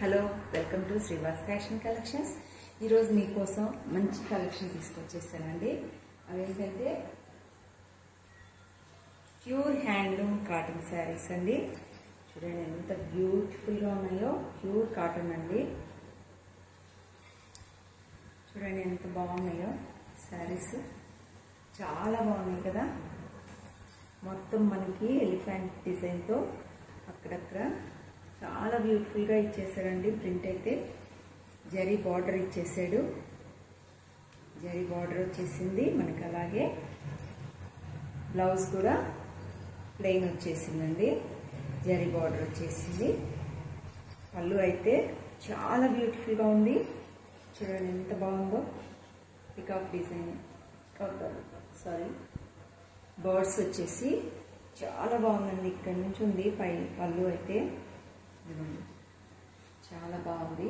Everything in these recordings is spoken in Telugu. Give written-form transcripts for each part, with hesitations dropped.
Hello welcome to Srivas fashion collections. ఈరోజు మీకోసం మంచి కలెక్షన్ తీసుకొచ్చేసానండి. అవేంటంటే ప్యూర్ హ్యాండ్లూమ్ కాటన్ శారీస్ అండి. చూడండి ఎంత బ్యూటిఫుల్గా ఉన్నాయో. ప్యూర్ కాటన్ అండి. చూడండి ఎంత బాగున్నాయో శారీస్, చాలా బాగున్నాయి కదా. మొత్తం మనకి ఎలిఫెంట్ డిజైన్తో అక్కడక్కడ చాలా బ్యూటిఫుల్గా ఇచ్చేసాడండి. ప్రింట్ అయితే జరీ బార్డర్ ఇచ్చేసాడు. జరీ బార్డర్ వచ్చేసింది మనకి. అలాగే బ్లౌజ్ కూడా ప్లెయిన్ వచ్చేసిందండి. జరీ బార్డర్ వచ్చేసింది. పళ్ళు అయితే చాలా బ్యూటిఫుల్గా ఉంది. చూడండి ఎంత బాగుందో. పికాక్ డిజైన్, బర్డ్స్ వచ్చేసి చాలా బాగుందండి. ఇక్కడ నుంచి ఉంది పై పళ్ళు అయితే చాలా బాగుంది.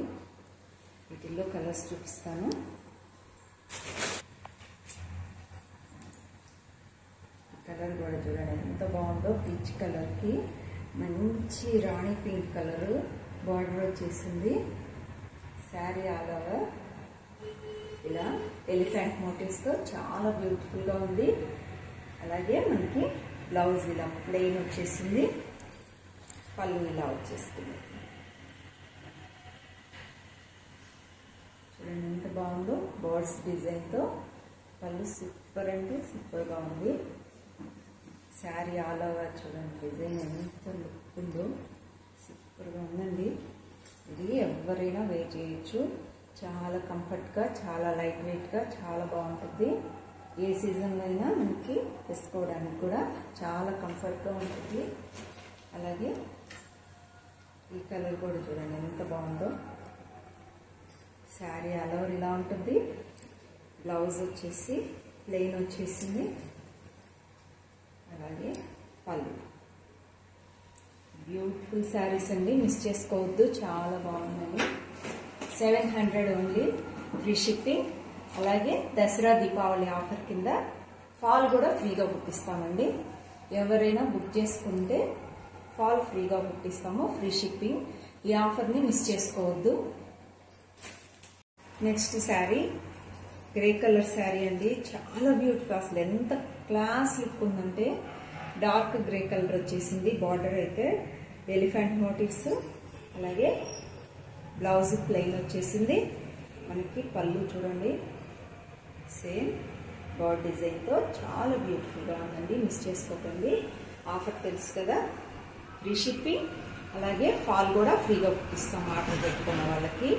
వీటిల్లో కలర్స్ చూపిస్తాను. కలర్ కూడా చూడండి ఎంత బాగుందో. పీచ్ కలర్కి మంచి రాణి పింక్ కలర్ బార్డర్ వచ్చేసింది. శారీ ఆల్ ఓవర్ ఇలా ఎలిఫెంట్ మోటివ్స్తో చాలా బ్యూటిఫుల్గా ఉంది. అలాగే మనకి బ్లౌజ్ ఇలా ప్లెయిన్ వచ్చేసింది. పళ్ళు ఇలా వచ్చేస్తుంది. చూడండి ఎంత బాగుందో. బర్డ్స్ డిజైన్తో పళ్ళు సూపర్ అంటే సూపర్గా ఉంది. శారీ ఆల్ ఓవర్ చూడండి డిజైన్ ఎంత లుక్ ఉందో. సూపర్గా ఉందండి. ఇది ఎవరైనా వేర్ చేయొచ్చు. చాలా కంఫర్ట్గా, చాలా లైట్ వెయిట్గా, చాలా బాగుంటుంది. ఏ సీజన్లో అయినా మనకి వేసుకోవడానికి కూడా చాలా కంఫర్ట్గా ఉంటుంది. అలాగే ఈ కలర్ కూడా చూడండి ఎంత బాగుందో. శారీ ఆల్ ఓవర్ ఇలా ఉంటుంది. బ్లౌజ్ వచ్చేసి ప్లెయిన్ వచ్చేసింది. అలాగే పళ్ళు. బ్యూటిఫుల్ శారీస్ అండి, మిస్ చేసుకోవద్దు. చాలా బాగుందండి. 700 ఓన్లీ, ఫ్రీ షిప్పింగ్. అలాగే దసరా దీపావళి ఆఫర్ కింద ఫాల్ కూడా ఫ్రీగా పుట్టిస్తామండి. ఎవరైనా బుక్ చేసుకుంటే ఫాల్ ఫ్రీగా పుట్టిస్తాము, ఫ్రీ షిప్పింగ్. ఈ ఆఫర్ని మిస్ చేసుకోవద్దు. Next sari grey colour sari అండి. చాలా బ్యూటిఫుల్, అసలు ఎంత క్లాస్ లుక్ ఉందంటే. డార్క్ గ్రే కలర్ వచ్చేసింది. బార్డర్ అయితే ఎలిఫెంట్ మోటివ్స్. అలాగే బ్లౌజ్ ప్లెయిన్ వచ్చేసింది. మనకి పళ్ళు చూడండి సేమ్ బర్డ్ డిజైన్తో చాలా బ్యూటిఫుల్గా ఉందండి. మిస్ చేసుకోకండి. ఆఫర్ తెలుసు కదా, ఫ్రీ షిప్పింగ్. అలాగే ఫాల్ కూడా ఫ్రీగా పుట్టిస్తాం ఆర్డర్ పెట్టుకున్న వాళ్ళకి.